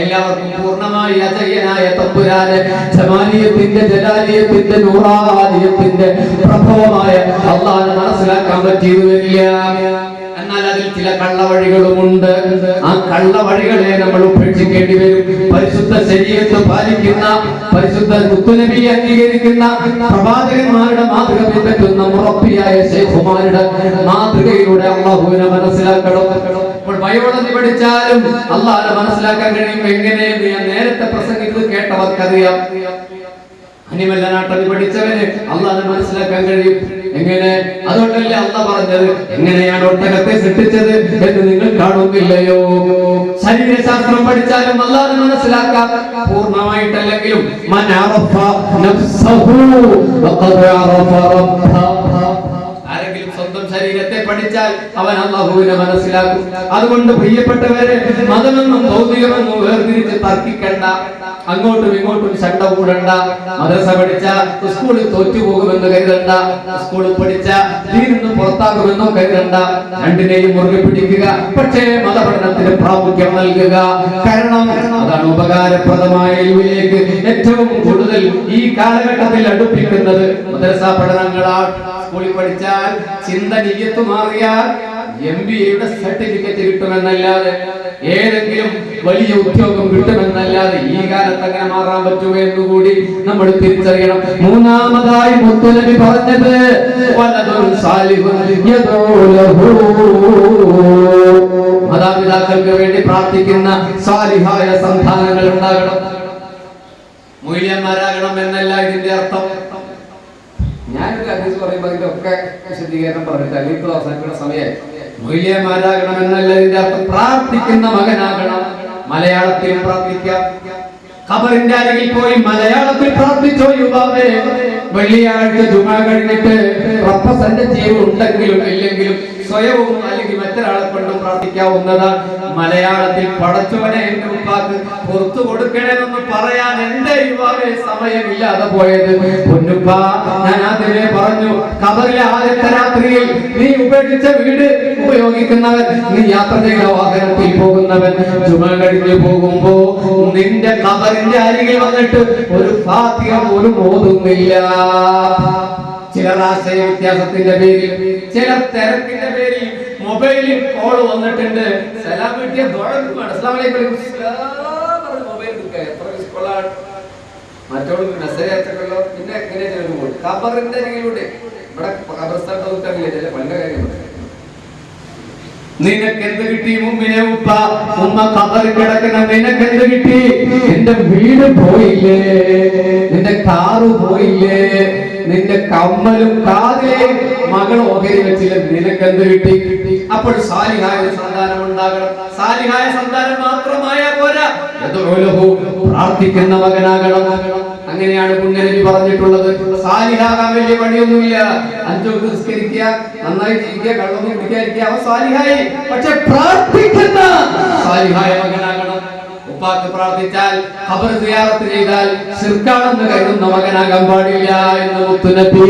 [SPEAKER 1] എല്ലാവർക്കും പൂർണ്ണമായി അജയ്യനായ തമ്പുരാനെ ജമാലിയത്തിന്റെ ജലാലിയത്തിന്റെ നൂറാനിയത്തിന്റെ പ്രഭവമായ അല്ലാഹനെ മനസ്സിലാക്കാൻ പറ്റിയത് വരില്ല. എന്നാൽ അതിൽ ചില കള്ളവഴികളുമുണ്ട്. ആ കള്ളവഴികളെ നമ്മൾ ഉപേക്ഷിക്കേണ്ടി വരും. പരിശുദ്ധ ശരീഅത്ത് പാലിക്കുന്ന, പരിശുദ്ധ മുത്തുനബി അംഗീകരിക്കുന്ന, പ്രവാചകന്മാരുടെ മാതൃക പിൻപറ്റുന്ന മുറബിയായ ശൈഖുമാരുടെ മാതൃകയിലൂടെ അല്ലാഹുവിനെ മനസ്സിലാക്കണം. അപ്പോൾ ബയോളജി പഠിച്ചാലും അള്ളാഹനെ മനസ്സിലാക്കാൻ കഴിയും. എങ്ങനെ? ഞാൻ നേരത്തെ പ്രസംഗിച്ചത് കേട്ടവർക്കറിയാം. അനിമൽ അനാട്ടമി പഠിച്ചവന് അള്ളാഹനെ മനസ്സിലാക്കാൻ കഴിയും. എങ്ങനെ? അതുകൊണ്ടല്ലേ അള്ളാഹ് പറഞ്ഞത് എങ്ങനെയാണ് ഒട്ടകത്തെ സൃഷ്ടിച്ചത് എന്ന് നിങ്ങൾ കാണുന്നില്ലയോ? ശരീരശാസ്ത്രം പഠിച്ചാലും അള്ളാഹനെ മനസ്സിലാക്കാം, പൂർണ്ണമായിട്ടല്ലെങ്കിലും. മൻ അറഫ നഫ്സഹു വഖദ് അറഫ റബ്ബഹു. ആരെങ്കിലും സ്വന്തം ശരീരത്തെ പഠിച്ചാൽ അവൻ അല്ലാഹുവിനെ മനസ്സിലാക്കും. അതുകൊണ്ട് പ്രിയപ്പെട്ടവരെ, മതമെന്നും ഭൗതികമെന്നും വേർതിരിച്ച് തർക്കിക്കണ്ട, അങ്ങോട്ടും ഇങ്ങോട്ടും ശണ്ട കൂടണ്ട. മദ്രസ പഠിച്ച സ്കൂളിൽ തോറ്റുപോകുമെന്ന് കരുതണ്ട, സ്കൂളിൽ പഠിച്ച ദീനിന്ന് പുറത്താകുമെന്നോ കരുതണ്ട. രണ്ടിനെയും മുറുകെ പിടിക്കുക, പക്ഷേ മതപഠനത്തിന് പ്രാമുഖ്യം നൽകുക. കാരണം അതാണ് ഉപകാരപ്രദമായ ഇതിലേക്ക് ഏറ്റവും കൂടുതൽ ഈ കാലഘട്ടത്തിൽ അടുപ്പിക്കുന്നത് മദ്രസ പഠനങ്ങളാണ്. സ്കൂളിൽ പഠിച്ചാൽ ചിന്ത നിയ്യത്ത് മാറിയാൽ MBA സർട്ടിഫിക്കറ്റ് കിട്ടുമെന്നല്ലാതെ, ഏതെങ്കിലും വലിയ ഉദ്യോഗം കിട്ടുമെന്നല്ലാതെ ഈ കാലത്ത് അങ്ങനെ മാറാൻ പറ്റുമോ എന്നുകൂടി നമ്മൾ തിരിച്ചറിയണം. മൂന്നാമതായി മുത്തുനബി പറഞ്ഞത് മാതാപിതാക്കൾക്ക് വേണ്ടി പ്രാർത്ഥിക്കുന്ന സാലിഹായ സന്താനങ്ങൾ ഉണ്ടാകണം. മൂല്യന്മാരാകണം എന്നല്ല ഇതിന്റെ അർത്ഥം. ഞാനൊരു ഹദീസ് പറയുമ്പോൾ ഇതൊക്കെ വിശദീകരണം പറഞ്ഞിട്ട് ഇപ്പോൾ അവസാനിക്കുന്ന സമയം. മൂല്യന്മാരാകണമെന്നല്ല ഇതിന്റെ അർത്ഥം. പ്രാർത്ഥിക്കുന്ന മകനാകണം. മലയാളത്തിൽ പ്രാർത്ഥിക്കാം. ഖബറിന്റെ അരികിൽ പോയി മലയാളത്തിൽ പ്രാർത്ഥിച്ചോ യുവാവേ. വെള്ളിയാഴ്ച ജുമാ കഴിഞ്ഞിട്ട് റബ്ബന്റെ ജീവൻ ഉണ്ടെങ്കിലും ഇല്ലെങ്കിലും സ്വയവും അല്ലെങ്കിൽ മറ്റൊരാളെ കൊണ്ടും പ്രാർത്ഥിക്കാവുന്നതാണ്. മലയാളത്തിൽ പടച്ചവനെ എന്റെ ഉപ്പാക്ക് പുറത്തു കൊടുക്കണമെന്ന് പറയാൻ എന്റെ യുവാവെ സമയമില്ലാതെ പോയത്. പൊന്നുപ്പ, ഞാൻ ആദ്യമേ പറഞ്ഞു, ഖബറിലെ ആദ്യത്തെ രാത്രിയിൽ നീ ഉപേക്ഷിച്ച വീട് ഉപയോഗിക്കുന്നവൻ, നീ യാത്ര ചെയ്ത വാഹനത്തിൽ പോകുന്നവൻ, ജുമാ കഴിഞ്ഞ് പോകുമ്പോ നിന്റെ ഖബറിന്റെ അരികിൽ വന്നിട്ട് ഒരു ഫാത്തിഹ പോലും ഓതുന്നില്ല. ചിലർ ആശയ വ്യത്യാസത്തിന്റെ പേരിൽ, ചിലർ തിരക്കിന്റെ പേരിൽ മൊബൈലിൽ കോൾ വന്നിട്ടുണ്ട്. സലാം കിട്ടിയ മറ്റോട് മെസ്സേജ് അയച്ചല്ലോ. പിന്നെ എങ്ങനെ ചെല്ലുമ്പോൾ ഖബറിന്റെ അരികിലൂടെ ഇവിടെ ഖബർസ്ഥാനത്ത് നോക്കാറില്ലേ ചില പല കാര്യങ്ങൾ. നിനക്കെന്ത് കിട്ടി മുമ്പിനെ ഉപ്പ? ഉമ്മ ഖബറിൽ കിടക്കുന്ന നിനക്കെന്ത് കിട്ടി? നിന്റെ വീട് പോയില്ലേ, നിന്റെ കാറ് പോയില്ലേ, നിന്റെ കമ്മലും കാതിലെ മകൾ ഓഹരി വെച്ചില്ല, നിനക്കെന്ത് കിട്ടി? അപ്പോൾ സാലിഹായ സന്താനം ഉണ്ടാകണം. സാലിഹായ സന്താനം മാത്രമായ പോരാ, പ്രാർത്ഥിക്കുന്ന മകനാകണം. അങ്ങനെയാണ് പുണ്യനബി പറഞ്ഞിട്ടുള്ളത്. സാലിഹാകാൻ വലിയ പണിയൊന്നുമില്ല. 5 വക്ത് നിസ്കരിക്കുക, നന്നായി ജീവിക്കുക, കള്ളൊന്നും കുടിക്കാതിരിക്കുക, അവ സാലിഹായി. പക്ഷെ പ്രാർത്ഥിക്കുന്ന സാലിഹായ മകനാകണം. ഉപ്പാക്ക് പ്രാർത്ഥിച്ചാൽ, ഖബർ സിയാറത്ത് ചെയ്താൽ ശിർക്കാണെന്ന് കരുതുന്ന മകനാകാൻ പാടില്ല എന്ന് മുത്തുനബി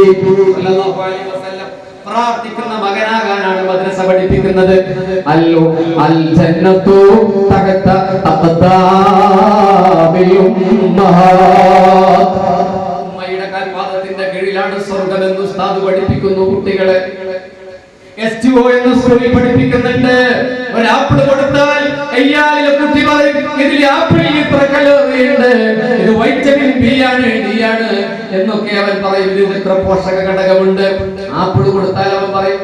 [SPEAKER 1] സല്ലല്ലാഹു അലൈഹി വസല്ലം. പ്രാർത്ഥിക്കുന്ന മകനാകാനാണ് മദ്രസ പഠിപ്പിക്കുന്നത്. അല്ലോ അൽ ജന്നത്തു തഖത അഖദാമിൽ ഉമ്മഹാത്. ഉമ്മയുടെ കാൽപാദത്തിന്റെ കീഴിലാണ് സ്വർഗ്ഗം എന്ന് ഉസ്താദ് പഠിപ്പിക്കുന്നു കുട്ടികളെ. STO എന്ന് സ്കൂളിൽ പഠിപ്പിക്കുന്നുണ്ട്. ഒരു ആപ്പിൾ കൊടുത്താൽ അയ്യായിരം കുട്ടി പറയും, ഇതിൽ ആപ്പിളിൽ ഇത്ര കലോറിയുണ്ട്, ഇത് വൈറ്റമിൻ B ആണ്, D ആണ് എന്നൊക്കെ അവൻ പറയും. ഇതിൽ ഇത്ര പോഷക ഘടകമുണ്ട്. ആപ്പിൾ കൊടുത്താൽ അവൻ പറയും.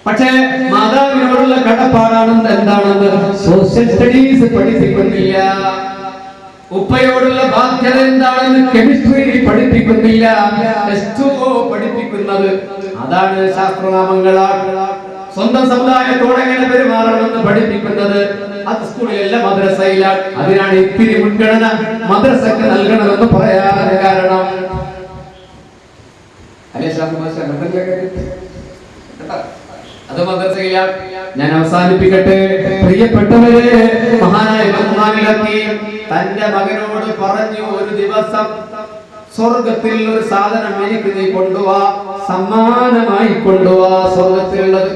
[SPEAKER 1] പക്ഷേ മാതാവിനോടുള്ള കടപ്പാടാണെന്ന് എന്താണെന്ന് സോഷ്യൽ സ്റ്റഡീസ് പഠിപ്പിക്കുന്നില്ല. ഉപ്പയോടുള്ള ബാധ്യത എന്താണെന്ന് കെമിസ്ട്രി പഠിപ്പിക്കുന്നില്ല. STO പഠിപ്പിക്കുന്നത് അതാണ്. ശാസ്ത്രനാമങ്ങളാണ്. സ്വന്തം സമുദായത്തോടെ എങ്ങനെ പെരുമാറണമെന്ന് പഠിപ്പിക്കുന്നത് അത് സ്കൂളിലല്ല, മദ്രസയിലാണ്. അതിനാണ് ഇത്തിരി മുൻഗണന മദ്രസക്ക് നൽകണമെന്ന് പറയാൻ കാരണം. അത് മദ്രസയിലാണ്. ഞാൻ അവസാനിപ്പിക്കട്ടെ. പ്രിയപ്പെട്ടവരെ, മഹാനായ തന്റെ മകനോട് പറഞ്ഞു, ഒരു ദിവസം സ്വർഗത്തിൽ ഒരു സാധനം എനിക്ക് നീ കൊണ്ടുവാ, സമ്മാനമായി കൊണ്ടുവാ. സ്വർഗത്തിലുള്ളത്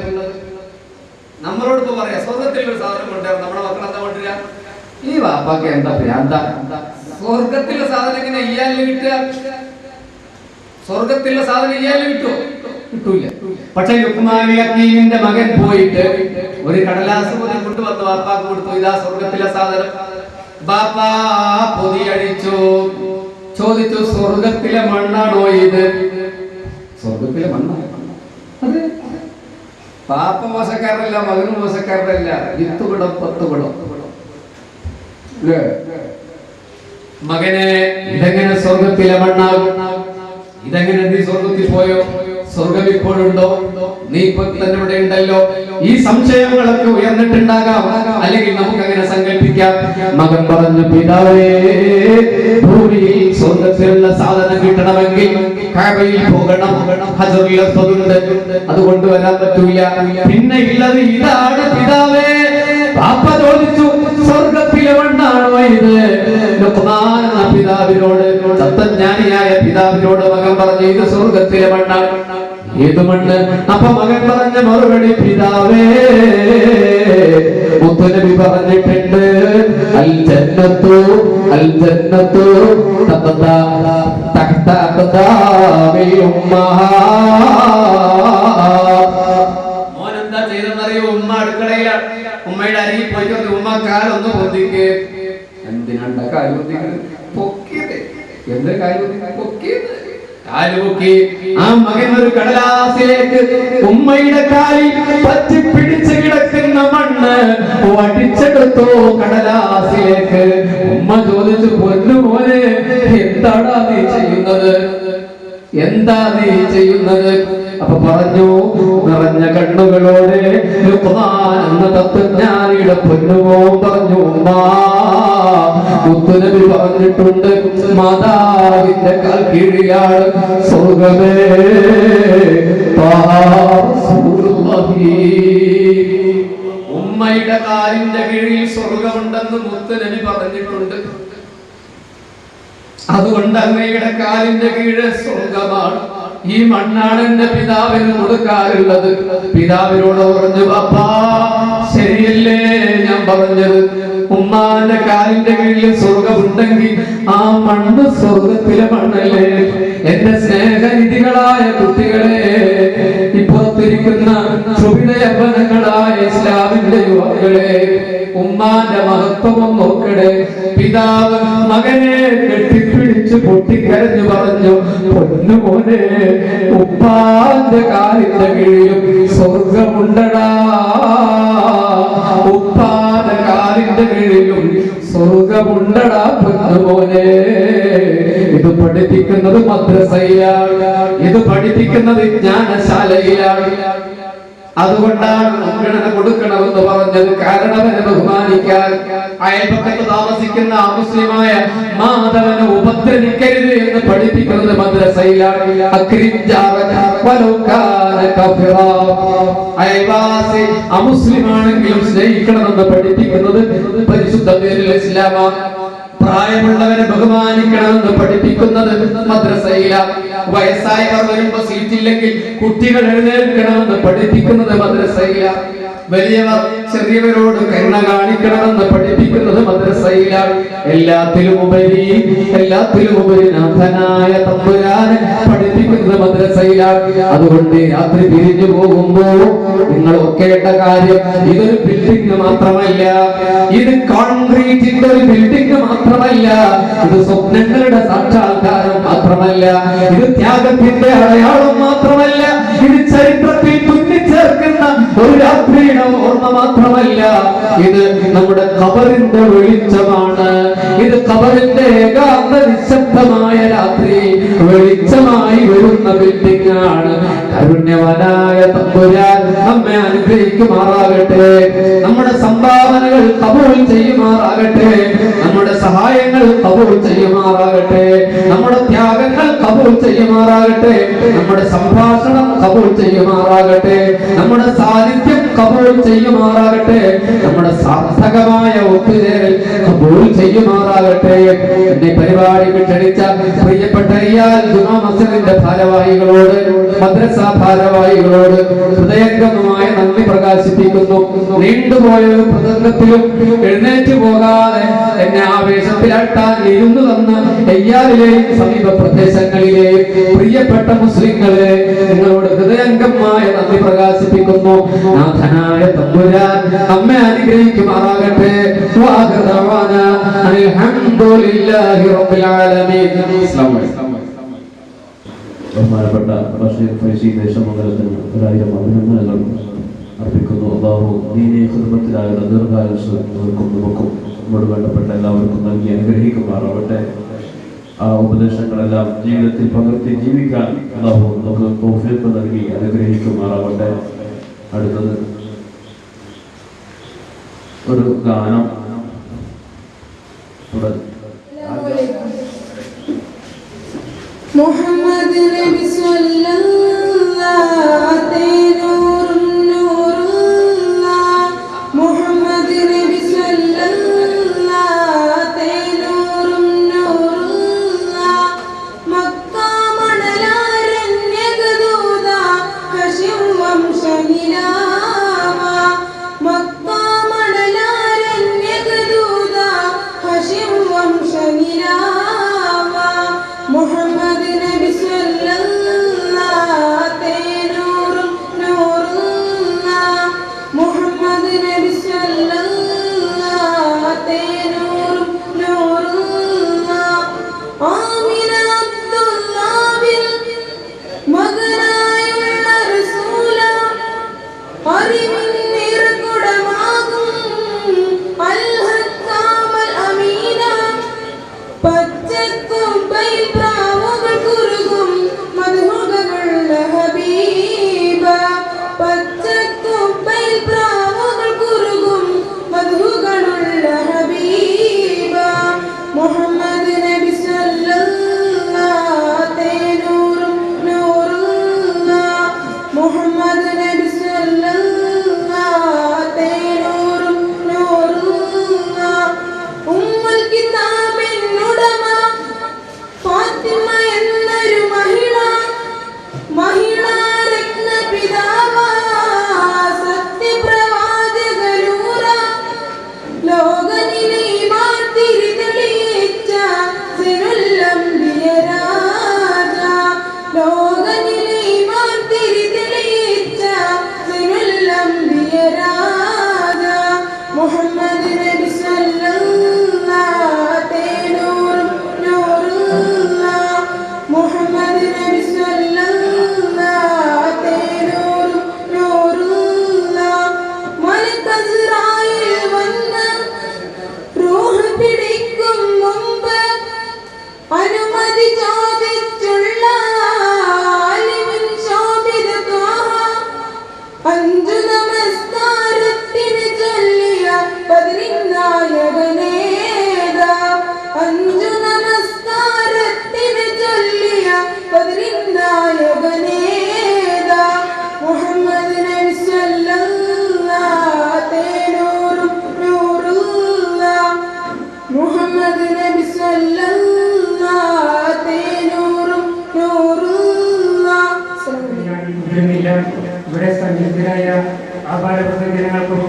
[SPEAKER 1] നമ്മളോട് പറയാ, സ്വർഗത്തിൽ ഒരു സാധനം കൊണ്ടുവരാം. നമ്മുടെ മക്കൾ എന്താ കൊണ്ടുവരാ? ഈ വാപ്പാക്ക് എന്താ ഭ്രാന്ത? സ്വർഗത്തിലെ സാധനം എങ്ങനെ ഇയാളിന് കിട്ടുക? സ്വർഗത്തിലെ സാധനം ഇയാളിന് കിട്ടുമോ? കിട്ടൂല. പക്ഷെ ലുഖ്മാനുൽ ഹക്കീമിന്റെ മകൻ പോയിട്ട് ഒരു കടലാസ് പൊതി കൊണ്ടുവന്ന് വാപ്പാക്ക് കൊടുത്തു. ഇതാ സ്വർഗത്തിലെ സാധനം. ബാപ്പാ പൊതി അടിച്ചു. ചോദിച്ചു, സ്വർഗത്തിലെ മണ്ണാണോ ഇത്? സ്വർഗത്തിലെ മണ്ണാണ്. അതെ. പാപ്പ മോശക്കാരനല്ല, മകനും മോശക്കാരനല്ല. 10 കുടം 10 കുടം. മകനെ, ഇതെങ്ങനെ സ്വർഗത്തിലെ മണ്ണാകും? ഇതെങ്ങനെ നീ സ്വർഗത്തിൽ പോയോ? സ്വർഗം ഇപ്പോഴുണ്ടോ? നീ ഇപ്പൊ തന്നെ ഇവിടെ ഉണ്ടല്ലോ. ഈ സംശയങ്ങളൊക്കെ ഉയർന്നിട്ടുണ്ടാകാം, അല്ലെങ്കിൽ നമുക്ക് അങ്ങനെ സങ്കല്പിക്കാം. മകൻ പറഞ്ഞു, പിതാവേ, ഭൂമിയിൽ സ്വർഗത്തിലുള്ള സാധനം കിട്ടണമെങ്കിൽ കഅബയിൽ പോകണം. ഹജറുൽ അസ്വദുണ്ട്, അത് കൊണ്ടുവരാൻ പറ്റൂല. പിന്നെ ഉള്ളത് ഇതാണ് പിതാവേ. പാപ്പ ചോദിച്ചു, സ്വർഗത്തിലെ മണ്ണാണോ ഇത്? ലുഖ്മാൻ എന്ന പിതാവിനോട്, തത്വജ്ഞാനിയായ പിതാവിനോട് മകൻ പറഞ്ഞു, ഇത് സ്വർഗത്തിലെ മണ്ണാണ്. ഏത് മണ്ണ്? അപ്പൊ മകൻ പറഞ്ഞ മറുപടി, പിതാവേ, മുത്തുനബി പറഞ്ഞിട്ടുണ്ട്, അൽ ജന്നത്തു തഹ്ത അഖ്ദാമിൽ ഉമ്മഹാത്ത്. മോൻ എന്താ ചെയ്തെന്നറിയോ? ഉമ്മ അടുക്കളയിലാണ്. ഉമ്മയുടെ അരികിൽ പോയിട്ട് ഉമ്മ കാലൊന്ന് പൊന്തിക്ക്. എന്തിനാണ്ട കാല് പൊന്തിക്കുന്നത്? പൊക്കിയത്. എന്ത് കാല് പൊക്കിയത്? കാലുപൊക്കി. ആ മകൻ ഒരു കടലാസിലേക്ക് ഉമ്മയുടെ കാലിൽ പറ്റി പിടിച്ച് കിടക്കുന്ന മണ്ണ് വടിച്ചെടുത്തോ കടലാസിലേക്ക്. ഉമ്മ ചോദിച്ചു, പൊന്നു മോനെ, എന്താടാ നീ ചെയ്യുന്നത്? എന്താ നീ ചെയ്യുന്നത്? അപ്പൊ പറഞ്ഞു, നിറഞ്ഞ കണ്ണുകളോടെ ലുഖ്മാൻ എന്ന തത്വജ്ഞാനിയുടെ പൊന്നുമോൻ പറഞ്ഞു, ഉമ്മാ, മുത്തുനബി പറഞ്ഞിട്ടുണ്ട്, മാതാവിന്റെ കാൽ കീഴിലാണ് സ്വർഗമേ. ഉമ്മയുടെ കാലിന്റെ കീഴിൽ സ്വർഗമുണ്ടെന്ന് മുത്തുനബി പറഞ്ഞിട്ടുണ്ട്. അതുകൊണ്ട് അങ്ങയുടെ കാലിന്റെ കീഴ് സ്വർഗമാണ്. ഈ മണ്ണാണ് എന്റെ പിതാവിന് കൊടുക്കാറുള്ളത്. പിതാവിനോട് പറഞ്ഞു, അപ്പാ, ശരിയല്ലേ ഞാൻ പറഞ്ഞത്? ഉമ്മാന്റെ കാലിന്റെ കീഴിൽ സ്വർഗമുണ്ടെങ്കിൽ ആ മണ്ണ് സ്വർഗത്തിലെ മണ്ണല്ലേ? എന്റെ സ്നേഹനിധികളായ കുട്ടികളെ, ഇപ്പുറത്തിരിക്കുന്ന യൗവനങ്ങളായ ഇസ്ലാമിന്റെ യുവാക്കളെ, ഉമ്മാന്റെ മഹത്വം നോക്കണേ. പിതാവ് മകനെ കെട്ടിപ്പിടിച്ച് പൊട്ടിക്കരഞ്ഞു പറഞ്ഞു, പൊന്നു മോനെ, ഉപ്പാന്റെ കാലിന്റെ കീഴിലും സ്വർഗമുണ്ടടാ. ഉപ്പാന്റെ കാലിന്റെ കീഴിലും സ്വർഗമുണ്ടടാ പൊന്നു മോനെ. ഇത് പഠിപ്പിക്കുന്നത് മദ്രസയിലാണ്, ഇത് പഠിപ്പിക്കുന്നത് ജ്ഞാനശാലയിലാണ്. അതുകൊണ്ടാണ് മുൻഗണന കൊടുക്കണമെന്ന് പറഞ്ഞത്. കാരണം അവനെ ബഹുമാനിക്കാൻ. അയൽപക്കത്ത് താമസിക്കുന്ന അമുസ്ലിമായ മാധവനെ ഉപദ്രവിക്കരുത് എന്ന് പഠിപ്പിക്കുന്നത് മദ്രസയിലാണ്. അയൽവാസി അമുസ്ലിമാണെങ്കിലും സ്നേഹിക്കണമെന്ന് പഠിപ്പിക്കുന്നത് പരിശുദ്ധ പേരിൽ ഇസ്ലാമാണ്. പ്രായമുള്ളവരെ ബഹുമാനിക്കണമെന്ന് പഠിപ്പിക്കുന്നത് മദ്രസയിലാണ്. വയസ്സായവർ വരുമ്പോ സീറ്റില്ലെങ്കിൽ കുട്ടികൾ എഴുന്നേൽക്കണമെന്ന് പഠിപ്പിക്കുന്നത് മദ്രസയിലാണ്. വലിയവർ ചെറിയവരോട് കരുണ കാണിക്കണമെന്ന് പഠിപ്പിക്കുന്നത് മദ്രസയിലാണ്. എല്ലാത്തിലും ഉപരി നാഥനായ തമ്പുരാനെ പഠിപ്പിക്കുന്നത് മദ്രസയിലാണ്. അതുകൊണ്ട് രാത്രി പിരിഞ്ഞു പോകുമ്പോ നിങ്ങൾ ഒക്കേണ്ട കാര്യം, ഇതൊരു ബിൽഡിംഗ് മാത്രമല്ല, ഇത് കോൺക്രീറ്റിന്റെ ഒരു ബിൽഡിംഗ് മാത്രമല്ല, ഇത് സ്വപ്നങ്ങളുടെ സാക്ഷാത്കാരം മാത്രമല്ല, ഇത് ത്യാഗത്തിന്റെ അടയാളം മാത്രമല്ല, ഇത് ചരിത്രത്തിൽ തുന്നിച്ചേർക്കുന്ന ഒരു രാത്രിയുടെ ഓർമ്മ മാത്രമല്ല, ഇത് നമ്മുടെ ഖബറിന്റെ വെളിച്ചമാണ്. ഇത് ഖബറിന്റെ ഏകാന്ത നിശബ്ദമായ രാത്രി വെളിച്ചമായി വരുന്ന ബിൽഡിംഗ് ആണ്. കാരുണ്യവാനായ തമ്പുരാൻ നമ്മെ അനുഗ്രഹിക്കുമാറാകട്ടെ. നമ്മുടെ സംഭാവനകൾ ഖബൂൽ ചെയ്യുമാറാകട്ടെ. നമ്മുടെ സഹായങ്ങൾ ഖബൂൽ ചെയ്യുമാറാകട്ടെ. നമ്മുടെ ത്യാഗങ്ങൾ ഖബൂൽ ചെയ്യുമാറാകട്ടെ. നമ്മുടെ സംഭാഷണം ഖബൂൽ ചെയ്യുമാറാകട്ടെ. നമ്മുടെ സാന്നിധ്യം ഖബൂൽ ചെയ്യുമാറാകട്ടെ. നമ്മുടെ സാർത്ഥകമായ ഒത്തുചേരൽ ഖബൂൽ ചെയ്യുമാറാകട്ടെ. എന്റെ പരിപാടി ക്ഷണിച്ച പ്രിയപ്പെട്ട റിയാൽ ജുമാ മസ്ജിദിന്റെ ഭാരവാഹികളോട്, മദ്രസ ഭാരവാഹികളോട് ഹൃദയംഗമമായ നന്ദി പ്രകാശിപ്പിക്കുന്നു. നീണ്ടുപോയ ഒരു പ്രസംഗത്തിലും എഴുന്നേറ്റ് പോകാതെ എന്നെ ആവേശത്തിലാട്ടാൻ ഇരുന്നു തന്ന എയ്യാറിലെയും സമീപ പ്രദേശങ്ങളിലെയും പ്രിയപ്പെട്ട മുസ്ലിങ്ങളെ, നിങ്ങളോട് ഹൃദയംഗമായ നന്ദി പ്രകാശിപ്പിക്കുന്നു. നാഥനായ തമ്പുരാൻ നമ്മെ അനുഗ്രഹിക്കുമാറാകട്ടെ. അൽഹംദുലില്ലാഹി റബ്ബിൽ ആലമീൻ.
[SPEAKER 2] ബഹുമാനപ്പെട്ട ബഷീർ ഫൈസി ദേശമംഗലത്തിന് 1000 അഭിനന്ദനങ്ങൾ. അർപ്പിക്കുന്നു. അല്ലാഹു ദീനീ ഖിദ്മത്തിനായുള്ള ദീർഘായുസ്സ് നമുക്കും നമ്മോട് വേണ്ടപ്പെട്ട എല്ലാവർക്കും നൽകി അനുഗ്രഹിക്കുമാറാവട്ടെ. ആ ഉപദേശങ്ങളെല്ലാം ജീവിതത്തിൽ പകർത്തി ജീവിക്കാൻ അല്ലാഹു നമുക്ക് തൗഫീഖ് നൽകി അനുഗ്രഹിക്കുമാറാവട്ടെ. അടുത്തത് ഒരു ഗാനം
[SPEAKER 3] മുഹമ്മദ് നബി സ്വല്ലല്ലാഹു നൂറുൻ നൂറുല്ലാഹ് മുഹമ്മദ് നബി സ്വല്ലല്ലാഹു നൂറുൻ നൂറുല്ലാഹ് മക്ക മണലാരണ്യകദൂത ഹശിം വംശനിലാവ മക്ക മണലാരണ്യകദൂത ഹശിം വംശനിലാവ മുഹമ്മദ് നബി സ്വല്ലല്ലാഹു നൂറുൻ നൂറുല്ലാഹ് മുഹമ്മദ് നബി സ്വല്ലല്ലാഹു നൂറുൻ നൂറുല്ലാഹ് ആമിന അബ്ദുല്ലാഹിൽ മകനായുള്ള റസൂല അറിവിൻ നിറകുടമാകും അൽ ഹക്കാമൽ അമീന പച്ചക്കുബൈൽ പ്രാവുകൾ കുറുകും മദ്ഹുകളുള്ള ഹബീബ പച്ചക്കുബൈൽ പ്രാവുകൾ കുറുകും മദ്ഹുകളുള്ള ഹബീബ മുഹമ്മദ് നബി സ്വല്ലല്ലാഹു നൂറുൻ നൂറുല്ലാഹ് മുഹമ്മദ് നബി സ്വല്ലല്ലാഹു നൂറുൻ നൂറുല്ലാഹ് ഉമ്മുൽ കിതാബിൻ ഉടമ ഫാത്തിമ എന്നൊരു മഹിള രത്ന പിതാവ സത്യപ്രവാചകനൂറ ലോകനിലെ മാതിരി തെളിയിച്ച സിനുൽ അംബിയ രാജ ലോകനിലെ മാതിരി തെളിയിച്ച സിനുൽ അംബിയ രാജ മുഹമ്മദ് നബി സ്വല്ലല്ലാഹു നൂറുൻ നൂറുല്ലാഹ് മുഹമ്മദ് നബി സ്വല്ലല്ലാഹു നൂറുൻ നൂറുല്ലാഹ് മലക്ക് അസ്റായിൽ വന്ന് റൂഹ് പിടിക്കും മുമ്പ് അനുമതി ചോദിച്ചുള്ള അലിവിൻ ശോഭിത ത്വാഹ അഞ്ചു നമസ്കാരത്തിന് ചൊല്ലിയ ബദരിൻ നായകനേതാ അഞ്ചു നമസ്കാരത്തിന് ചൊല്ലിയ ബദരിൻ നായകനേതാ മുഹമ്മദ് നബി സ്വല്ലല്ലാഹു നൂറുൻ നൂറുല്ലാഹ് മുഹമ്മദ് നബി സ്വല്ലല്ലാഹു നൂറുൻ നൂറുല്ലാഹ്
[SPEAKER 4] ഇവിടെ സന്നിഹിതരായ ആഭാരപ്രദ ജനങ്ങൾക്കും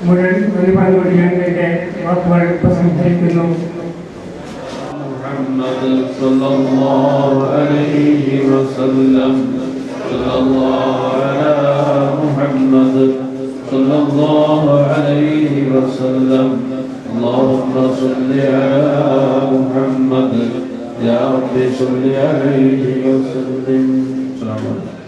[SPEAKER 4] മുഴുവൻ ഒരുപാട് വേണ്ടി വാക്കുകൾ പ്രസംഗിക്കുന്നു.
[SPEAKER 2] محمد صلى الله عليه وسلم صلى الله على محمد صلى الله عليه وسلم اللهم صل على محمد يا رب صل عليه وسلم. السلام عليكم.